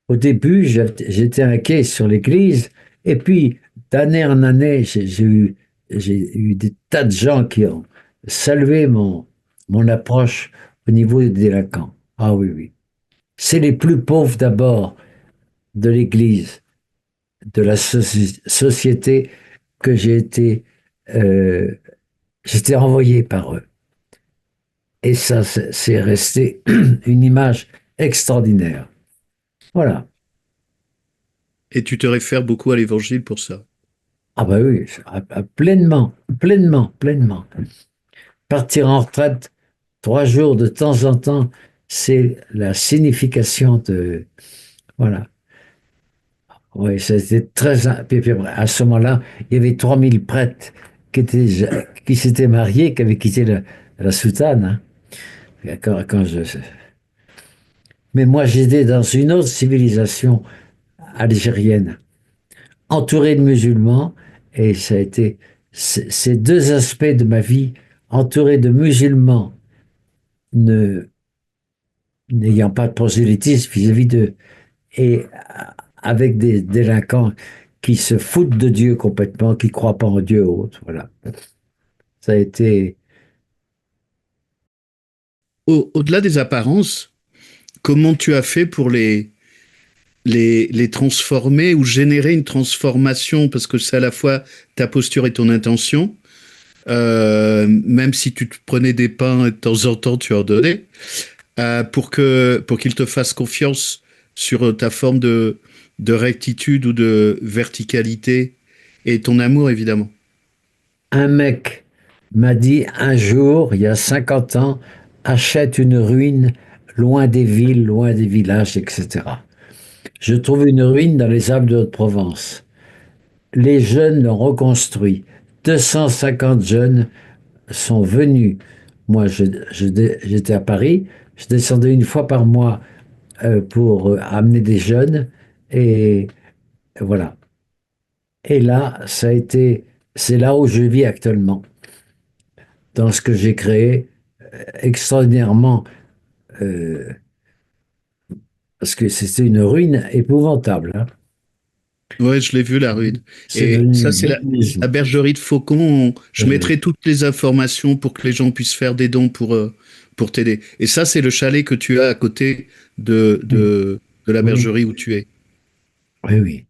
au début, j'étais inquiet sur l'Église. Et puis, d'année en année, j'ai eu des tas de gens qui ont salué mon approche au niveau des délinquants. Ah oui, oui. C'est les plus pauvres d'abord de l'Église, de la société que euh, j'étais envoyé par eux. Et ça, c'est resté une image extraordinaire. Voilà. Et tu te réfères beaucoup à l'Évangile pour ça. Ah bah oui, pleinement, pleinement, pleinement. Partir en retraite 3 jours de temps en temps, c'est la signification de... Voilà. Oui, c'était très... Puis à ce moment-là, il y avait 3000 prêtres qui s'étaient mariés, qui avaient quitté la soutane. Hein. Quand Mais moi, j'étais dans une autre civilisation algérienne, entouré de musulmans, et ça a été ces deux aspects de ma vie, entouré de musulmans, ne, n'ayant pas de prosélytisme vis-à-vis d'eux, et avec des délinquants qui se foutent de Dieu complètement, qui ne croient pas en Dieu ou autre. Voilà. Ça a été. Au-delà des apparences, comment tu as fait pour les transformer ou générer une transformation? Parce que c'est à la fois ta posture et ton intention. Même si tu te prenais des pains et de temps en temps tu en donnais, pour qu'ils te fassent confiance sur ta forme de rectitude ou de verticalité et ton amour évidemment. Un mec m'a dit un jour, il y a 50 ans, achète une ruine loin des villes, loin des villages, etc. Je trouve une ruine dans les Alpes de Haute-Provence. Les jeunes l'ont reconstruit. 250 jeunes sont venus. Moi, j'étais à Paris. Je descendais une fois par mois pour amener des jeunes. Et voilà. Et là, c'est là où je vis actuellement, dans ce que j'ai créé, extraordinairement, euh, parce que c'était une ruine épouvantable. Hein. Ouais, je l'ai vu, la ruine. C'est Et devenu ça, une c'est belle la maison. bergerie de Faucon. Je Euh, mettrai toutes les informations pour que les gens puissent faire des dons pour t'aider. Et ça, c'est le chalet que tu as à côté de, oui, de, de la oui, bergerie où tu es. oui, oui.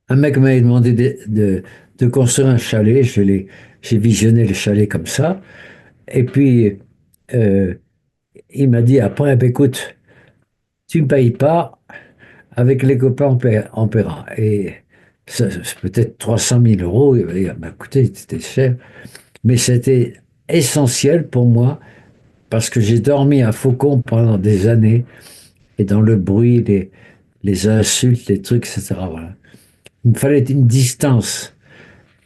Un mec m'avait demandé de construire un chalet. J'ai visionné le chalet comme ça. Et puis, euh, il m'a dit après, ben, écoute, tu ne me payes pas, avec les copains, on paiera. Et ça, c'est peut-être 300 000 euros. Il m'a coûté, c'était cher. Mais c'était essentiel pour moi parce que j'ai dormi à Faucon pendant des années et dans le bruit, les insultes, les trucs, etc. Voilà. Il me fallait une distance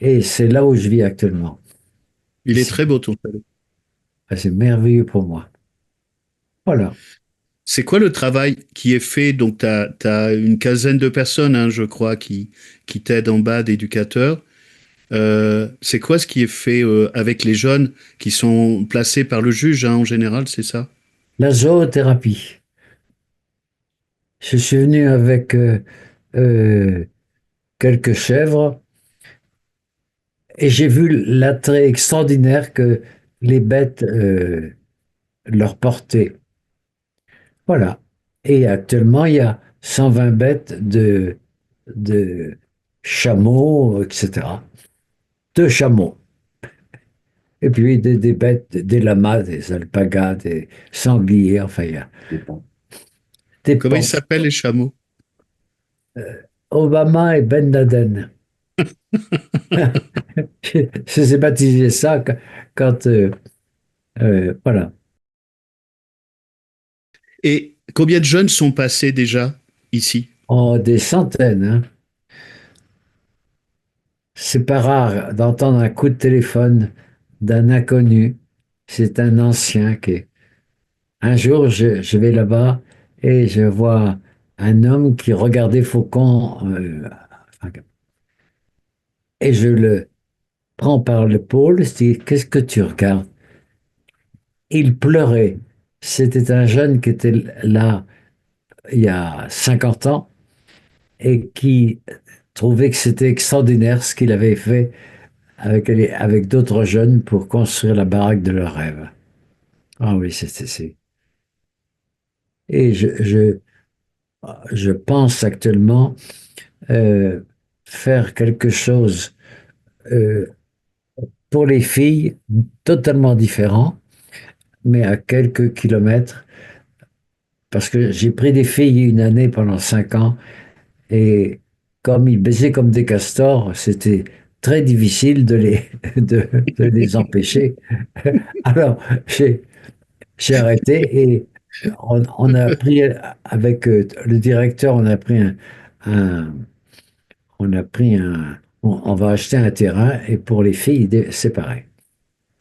et c'est là où je vis actuellement. Il est Ici. très beau, ton chalet. Ah, c'est merveilleux pour moi. Voilà. C'est quoi le travail qui est fait? Donc, tu as une quinzaine de personnes, hein, je crois, qui t'aident en bas d'éducateurs. C'est quoi ce qui est fait avec les jeunes qui sont placés par le juge, hein, en général, c'est ça? La zoothérapie. Je suis venu avec euh, quelques chèvres et j'ai vu l'attrait extraordinaire que les bêtes leur portaient. Voilà. Et actuellement, il y a 120 bêtes de chameaux, etc. De chameaux. Et puis des bêtes, des lamas, des alpagas, des sangliers, enfin, il y a des Comment ils pans. s'appellent, les chameaux? Obama et Ben Laden. Je sais baptisé ça quand, voilà, Et combien de jeunes sont passés déjà ici? en des centaines, hein. C'est pas rare d'entendre un coup de téléphone d'un inconnu. C'est un ancien qui est. Un jour, je vais là-bas et je vois un homme qui regardait Faucon et je le prends par l'épaule. Je dis, qu'est-ce que tu regardes? Il pleurait. C'était un jeune qui était là il y a 50 ans et qui trouvait que c'était extraordinaire ce qu'il avait fait avec d'autres jeunes pour construire la baraque de leur rêve. Ah oui, c'est. Et je pense actuellement euh, faire quelque chose euh, pour les filles totalement différent, mais à quelques kilomètres, parce que j'ai pris des filles une année pendant 5 ans, et comme ils baisaient comme des castors, c'était très difficile de, de les empêcher. Alors, j'ai arrêté et on a pris, avec le directeur, un, on va acheter un terrain et pour les filles, c'est pareil.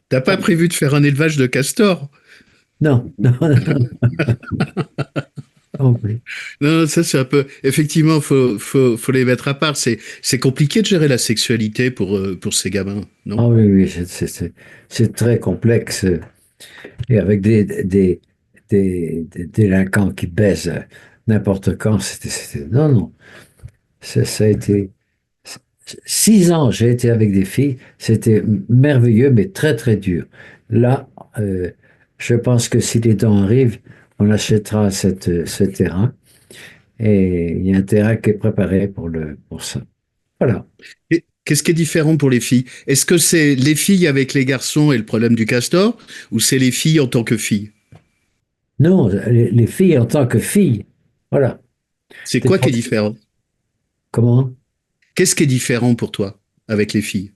T'as pas prévu de faire un élevage de castors? Non, non, non, non plus. Non, ça c'est un peu. Effectivement, faut les mettre à part. C'est compliqué de gérer la sexualité pour ces gamins, non? Ah oui, oui, c'est très complexe. Et avec des délinquants qui baisent n'importe quand, non, non. Ça a été 6 ans, j'ai été avec des filles, c'était merveilleux, mais très, très dur. Là, je pense que si les dons arrivent, on achètera ce terrain et il y a un terrain qui est préparé pour ça. Voilà. Et qu'est-ce qui est différent pour les filles? Est-ce que c'est les filles avec les garçons et le problème du castor, ou c'est les filles en tant que filles? Non, les filles en tant que filles, voilà. C'est Des quoi qui est pro- différent? Comment? Qu'est-ce qui est différent pour toi avec les filles?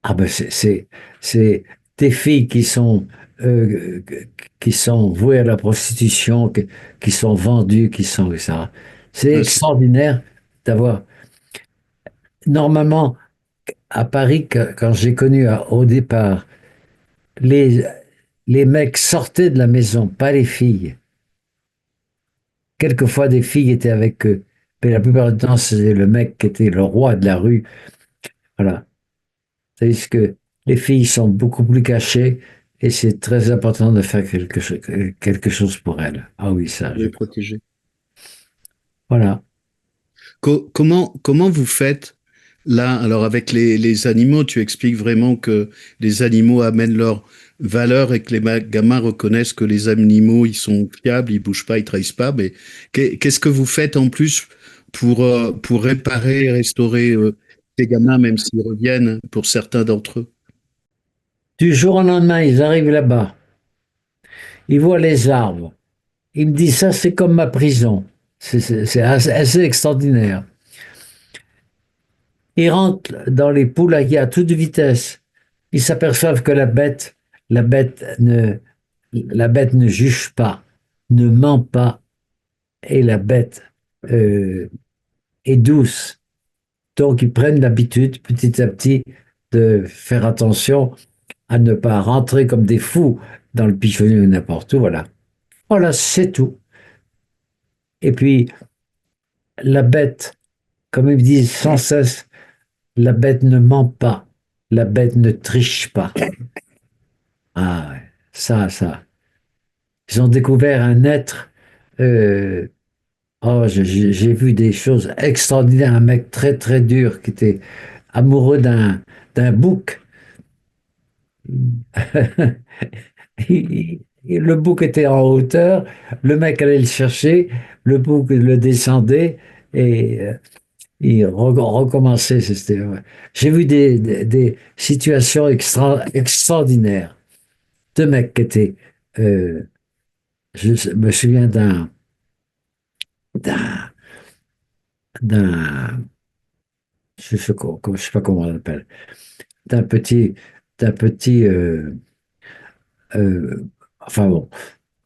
Ah ben c'est des filles euh, qui sont vouées à la prostitution, qui sont vendues, qui sont ça. C'est Ah, extraordinaire d'avoir. Normalement, à Paris, quand j'ai connu au départ, les, les mecs sortaient de la maison, pas les filles. Quelquefois, des filles étaient avec eux. Mais la plupart du temps, c'était le mec qui était le roi de la rue. Voilà. C'est que les filles sont beaucoup plus cachées et c'est très important de faire quelque chose pour elles. Ah oui, ça, pour les protéger. voilà. Comment vous faites là, alors avec les animaux, tu expliques vraiment que les animaux amènent leur valeur et que gamins reconnaissent que les animaux, ils sont fiables, ils bougent pas, ils trahissent pas. Mais qu'est-ce que vous faites en plus pour réparer, restaurer ces gamins, même s'ils reviennent pour certains d'entre eux? Du jour au lendemain, ils arrivent là-bas, ils voient les arbres. Ils me disent, ça, c'est comme ma prison. C'est assez extraordinaire. Ils rentrent dans les poulaillers à toute vitesse. Ils s'aperçoivent que la bête ne, la bête ne juge pas, ne ment pas, et la bête euh, est douce. Donc, ils prennent l'habitude, petit à petit, de faire attention à ne pas rentrer comme des fous dans le pigeonnier ou n'importe où. Voilà. Voilà, c'est tout. Et puis, la bête, comme ils me disent sans cesse, la bête ne ment pas, la bête ne triche pas. Ah, ouais, ça. Ils ont découvert un être. euh, oh, j'ai vu des choses extraordinaires. Un mec très très dur qui était amoureux d'un bouc. Le bouc était en hauteur, le mec allait le chercher, le bouc le descendait et il recommençait. Ouais. J'ai vu des situations extraordinaires. Deux mecs qui étaient. euh, je me souviens d'un, d'un, je sais pas comment on l'appelle, d'un petit, d'un petit, enfin bon,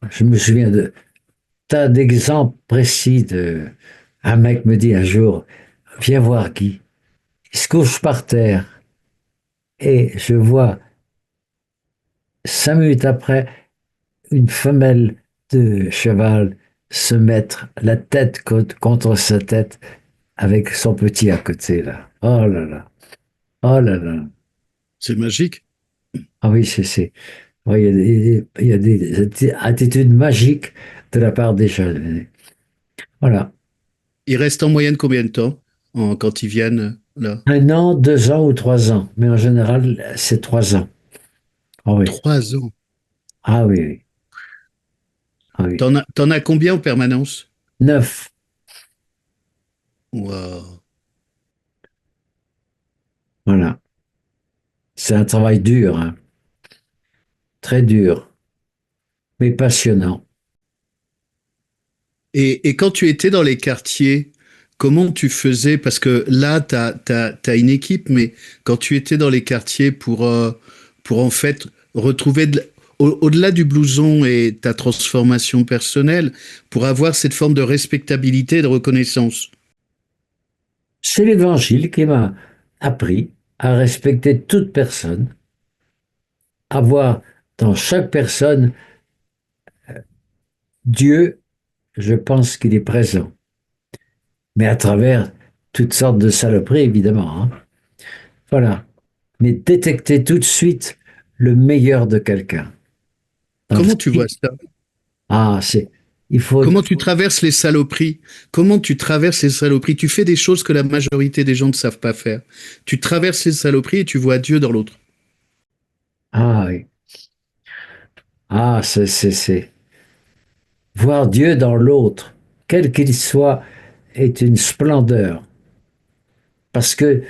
je me souviens de tas d'exemples précis de. Un mec me dit un jour, viens voir Guy. Il se couche par terre et je vois 5 minutes après une femelle de cheval se mettre la tête contre sa tête avec son petit à côté là. Oh là là, oh là là. C'est magique. Ah oui, ouais, il y a des attitudes magiques de la part des jeunes. Voilà. Ils restent en moyenne combien de temps quand ils viennent là? 1 an, 2 ans ou 3 ans, mais en général, c'est 3 ans. Ah oui, 3 ans. ah oui, oui. Ah oui. T'en as combien en permanence? 9, Waouh. voilà. C'est un travail dur, hein, très dur, mais passionnant. Et quand tu étais dans les quartiers, comment tu faisais? Parce que là, t'as une équipe, mais quand tu étais dans les quartiers pour en fait retrouver au-delà du blouson et ta transformation personnelle, pour avoir cette forme de respectabilité et de reconnaissance. C'est l'Évangile qui m'a appris à respecter toute personne, à voir dans chaque personne Dieu, je pense qu'il est présent, mais à travers toutes sortes de saloperies, évidemment, hein. Voilà. Mais détecter tout de suite le meilleur de quelqu'un. Dans le- Comment tu vois ça? Ah, il faut, Comment tu traverses les saloperies? Comment tu traverses les saloperies? Tu fais des choses que la majorité des gens ne savent pas faire. Tu traverses les saloperies et tu vois Dieu dans l'autre. ah oui, voir Dieu dans l'autre, quel qu'il soit, est une splendeur. Parce que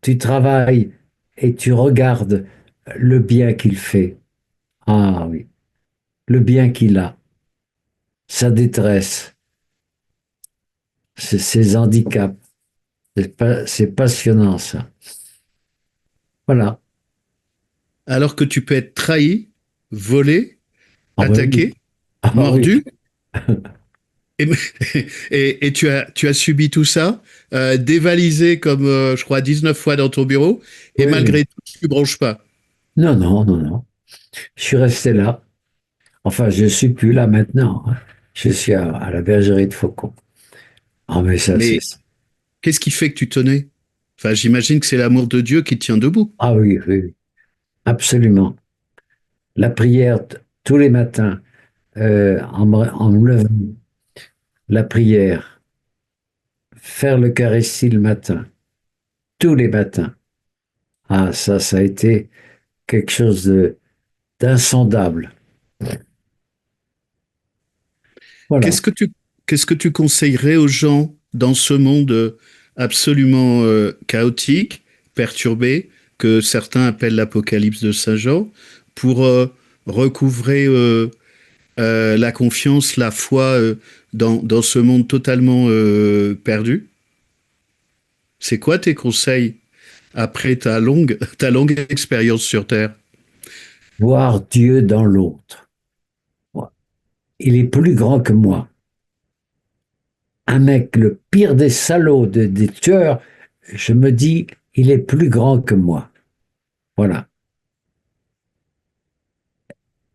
tu travailles et tu regardes le bien qu'il fait. Ah oui, le bien qu'il a, sa détresse, ses handicaps. C'est passionnant, ça. Voilà. Alors que tu peux être trahi, volé, Ah ben oui. attaqué, Ah oui. mordu, et, et tu as subi tout ça, dévalisé comme, je crois, 19 fois dans ton bureau, et Oui, oui. malgré tout, tu ne bronches pas. Non, non, non, non. Je suis resté là. Enfin, je ne suis plus là maintenant, hein. Je suis à la bergerie de Faucon. Ah, mais ça, c'est. Mais qu'est-ce qui fait que tu tenais? Enfin, j'imagine que c'est l'amour de Dieu qui te tient debout. Ah oui, oui, oui. Absolument. La prière tous les matins, en me levant, la prière, faire l'Eucharistie le matin, tous les matins. Ah, ça a été quelque chose d'insondable. Voilà. Qu'est-ce que tu, qu'est-ce que tu conseillerais aux gens dans ce monde absolument chaotique, perturbé, que certains appellent l'Apocalypse de Saint Jean, pour recouvrer la confiance, la foi dans ce monde totalement perdu? C'est quoi tes conseils après ta longue expérience sur Terre? Voir Dieu dans l'autre. Il est plus grand que moi. Un mec, le pire des salauds, des tueurs, je me dis, il est plus grand que moi. Voilà.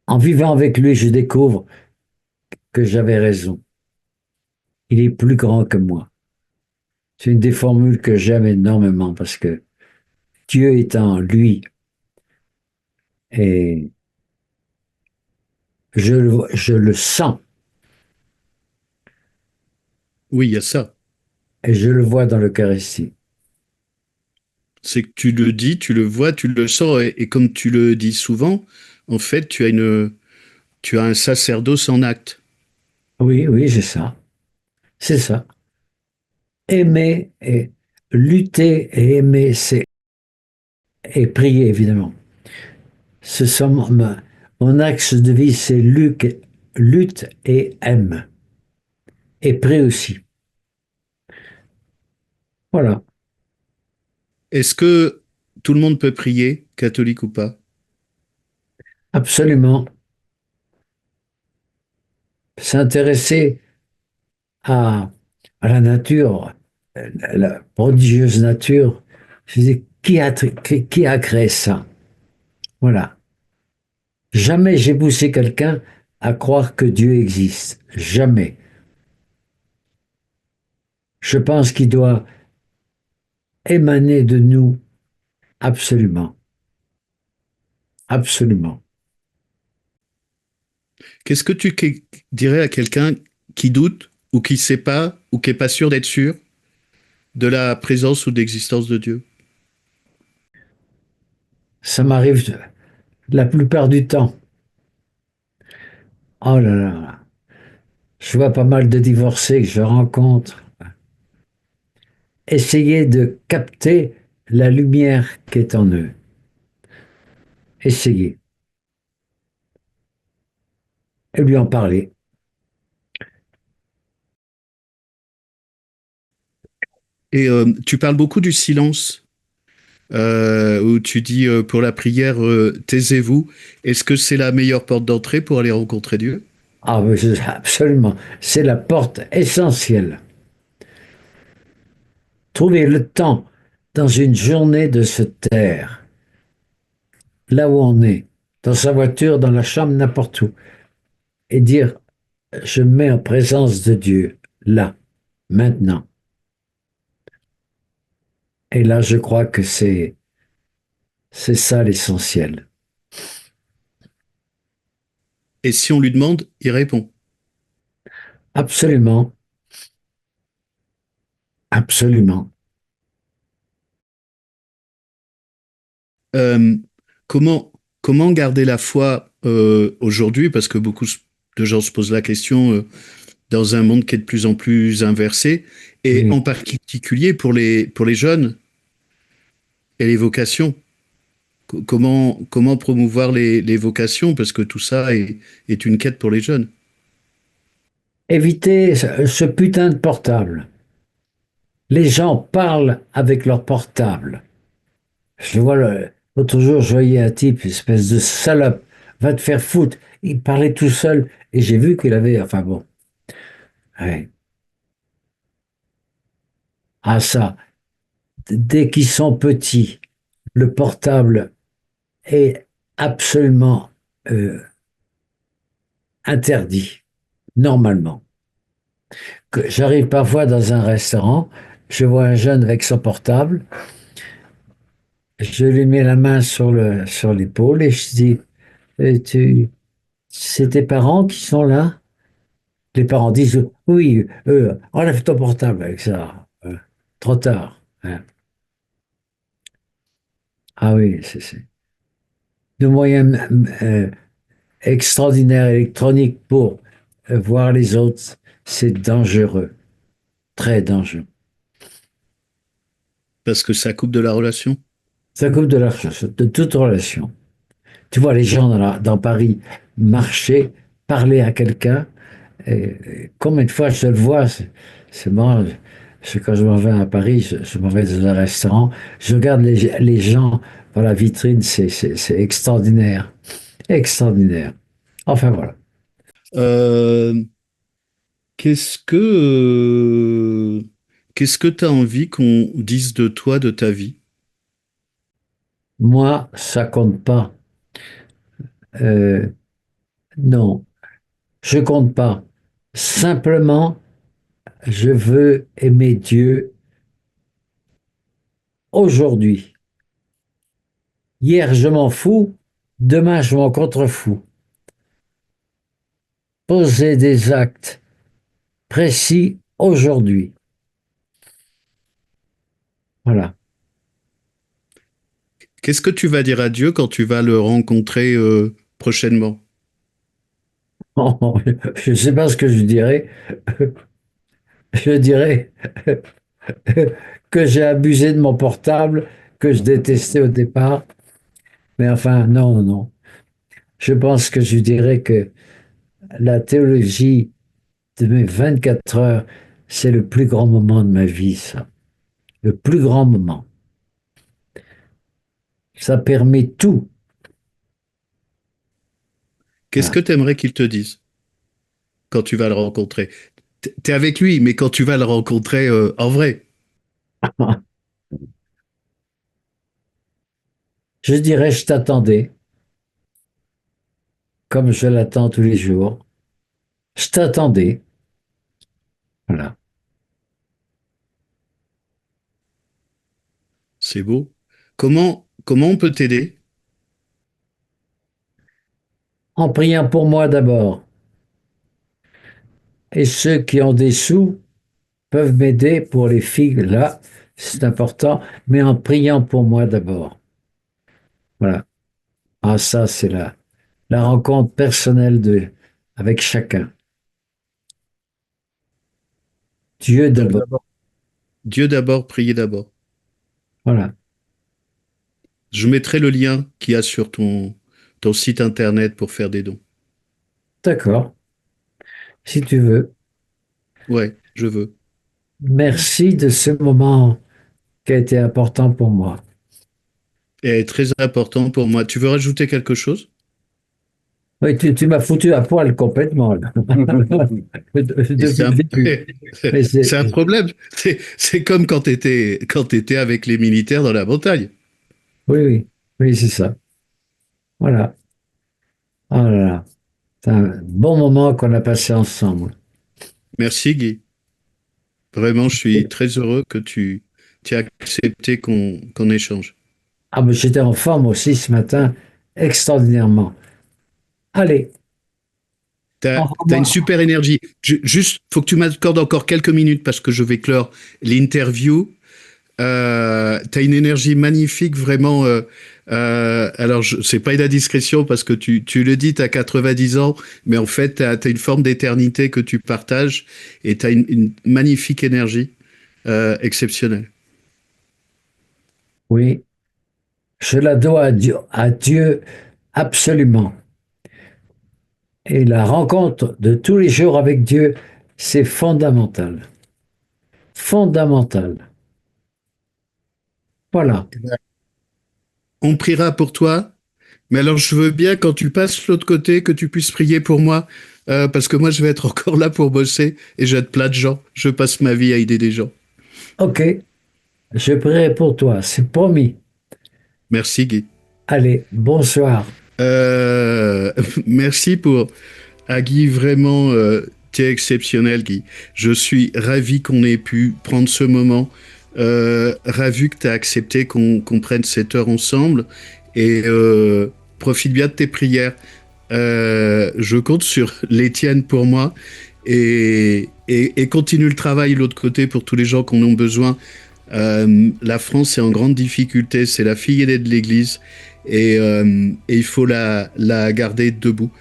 En vivant avec lui, je découvre que j'avais raison. Il est plus grand que moi. C'est une des formules que j'aime énormément parce que Dieu est en lui et je le sens Oui, il y a ça. et je le vois dans l'Eucharistie. C'est que tu le dis, tu le vois, tu le sens, et comme tu le dis souvent, en fait, tu as un sacerdoce en acte. Oui, oui, c'est ça. C'est ça. Aimer et lutter et aimer, c'est et prier, évidemment. Ce sont mon axe de vie, c'est lutte et aime. Et prie aussi. Voilà. Est-ce que tout le monde peut prier, catholique ou pas? Absolument. S'intéresser à, à la nature, la prodigieuse nature. Je dis, qui a créé ça? Voilà. Jamais j'ai poussé quelqu'un à croire que Dieu existe. Jamais. Je pense qu'il doit émaner de nous absolument. Absolument. Qu'est-ce que dirais à quelqu'un qui doute ou qui sait pas ou qui est pas sûr d'être sûr de la présence ou d'existence de Dieu? Ça m'arrive la plupart du temps. Oh là là. Je vois pas mal de divorcés que je rencontre. Essayer de capter la lumière qui est en eux. Essayer. Et lui en parler. Et tu parles beaucoup du silence, où tu dis pour la prière, taisez-vous. Est-ce que c'est la meilleure porte d'entrée pour aller rencontrer Dieu? Ah, mais absolument. C'est la porte essentielle. Trouver le temps dans une journée de se taire, là où on est, dans sa voiture, dans la chambre, n'importe où, et dire, je me mets en présence de Dieu, là, maintenant. Et là, je crois que c'est ça l'essentiel. Et si on lui demande, il répond. Absolument, absolument. Euh, comment, comment garder la foi aujourd'hui? Parce que beaucoup de gens se posent la question dans un monde qui est de plus en plus inversé, et Oui. en particulier pour les jeunes et les vocations. Comment promouvoir les vocations? Parce que tout ça est une quête pour les jeunes. Éviter ce putain de portable. Les gens parlent avec leur portable. Je vois l'autre jour, je voyais un type, espèce de salope, va te faire foutre. Il parlait tout seul et j'ai vu qu'il avait, enfin bon, ouais. Ah ça, dès qu'ils sont petits, le portable est absolument euh, interdit, normalement. J'arrive parfois dans un restaurant, je vois un jeune avec son portable, je lui mets la main sur l'épaule et je dis, c'est tes parents qui sont là? Les parents disent, oui, enlève ton portable avec ça. trop tard, hein. Ah oui, c'est le moyen extraordinaire électronique pour voir les autres, c'est dangereux, très dangereux. Parce que ça coupe de la relation. Ça coupe de toute relation. Tu vois les gens dans Paris marcher, parler à quelqu'un. Et combien de fois je le vois, c'est marrant, quand je m'en vais à Paris, je m'en vais dans un restaurant, je regarde les gens par la vitrine, c'est extraordinaire, extraordinaire. Enfin voilà. Euh, qu'est-ce que qu'est-ce que tu as envie qu'on dise de toi, de ta vie? Moi, ça compte pas. Euh, non, je compte pas. Simplement, je veux aimer Dieu aujourd'hui. Hier, je m'en fous. Demain, je m'en contrefous. Poser des actes précis aujourd'hui. Voilà. Qu'est-ce que tu vas dire à Dieu quand tu vas le rencontrer prochainement? Je ne sais pas ce que je dirais. Je dirais que j'ai abusé de mon portable, que je détestais au départ. Mais enfin, non, non, non. Je pense que je dirais que la théologie de mes 24 heures, c'est le plus grand moment de ma vie, ça. Le plus grand moment. Ça permet tout. Qu'est-ce Voilà. que tu aimerais qu'il te dise quand tu vas le rencontrer? T'es avec lui, mais quand tu vas le rencontrer en vrai, Je dirais, je t'attendais, comme je l'attends tous les jours. Je t'attendais. Voilà. c'est beau. Comment on peut t'aider? En priant pour moi d'abord. Et ceux qui ont des sous peuvent m'aider pour les figues, là, c'est important, mais en priant pour moi d'abord. Voilà. Ah, ça, c'est la rencontre personnelle avec chacun. Dieu Dieu d'abord. d'abord. Dieu d'abord, prier d'abord. Voilà. Je mettrai le lien qu'il y a sur ton site internet pour faire des dons. D'accord. Si tu veux. Ouais, je veux. Merci de ce moment qui a été important pour moi. Et très important pour moi. Tu veux rajouter quelque chose? Oui, tu m'as foutu à poil complètement, là. Et Depuis le début. Mais c'est un problème. C'est comme quand t'étais avec les militaires dans la montagne. oui, oui, oui, c'est ça. Voilà. Oh là là. C'est un bon moment qu'on a passé ensemble. Merci Guy. Vraiment, je suis très heureux que tu aies accepté qu'on échange. Ah, mais j'étais en forme aussi ce matin, extraordinairement. Allez, T'as une envoie-moi. super énergie. Juste, faut que tu m'accordes encore quelques minutes parce que je vais clore l'interview. T'as une énergie magnifique, vraiment. Alors, c'est pas une indiscrétion parce que tu le dis, t'as 90 ans, mais en fait, t'as une forme d'éternité que tu partages et t'as une magnifique énergie exceptionnelle. Oui, je la dois à Dieu absolument. Et la rencontre de tous les jours avec Dieu, c'est fondamental. Fondamental. Voilà. On priera pour toi, mais alors je veux bien quand tu passes l'autre côté que tu puisses prier pour moi, parce que moi je vais être encore là pour bosser et j'aide plein de gens. Je passe ma vie à aider des gens. Ok, je prierai pour toi, c'est promis. Merci Guy. Allez, bonsoir. Euh, merci pour à Guy, vraiment, t'es exceptionnel, Guy. Je suis ravi qu'on ait pu prendre ce moment. Ravi que tu as accepté qu'on prenne cette heure ensemble. Et profite bien de tes prières. Je compte sur les tiennes pour moi. Et continue le travail de l'autre côté pour tous les gens qui en ont besoin. La France est en grande difficulté, c'est la fille aînée de l'Église et il faut la garder debout.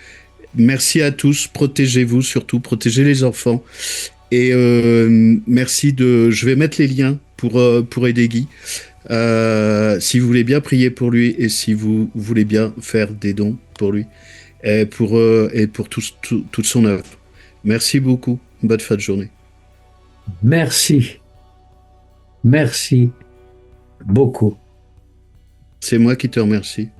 Merci à tous, protégez-vous surtout, protégez les enfants. Et merci de... Je vais mettre les liens pour aider Guy. Si vous voulez bien prier pour lui et si vous voulez bien faire des dons pour lui et pour toute son œuvre. Merci beaucoup. Bonne fin de journée. Merci, merci beaucoup. C'est moi qui te remercie.